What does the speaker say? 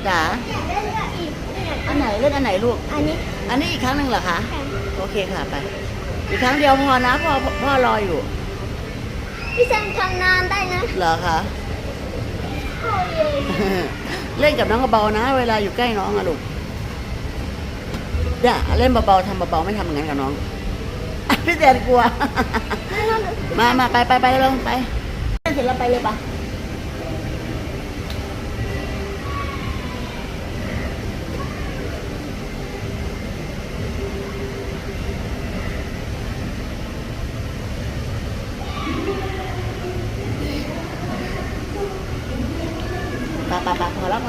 จ๋าอยากเล่นกับอีกเนี่ย อันไหนเล่นอันไหนลูก อันนี้อันนี้อีกครั้งหนึ่งเหรอคะ ค่ะ โอเคค่ะไป อีกครั้งเดียวพอนะพ่อรออยู่ พี่แซมทำนานได้นะ เหรอคะ โอ้ย เล่นกับน้องเบาๆนะ เวลาอยู่ใกล้น้องอะลูกอย่าเล่นเบาๆทำเบาๆไม่ทำอย่างนั้นกับน้อง พี่แดนกลัว มาไปลงไปเล่นเสร็จแล้วไปเลยปะ ไปพอแล้ว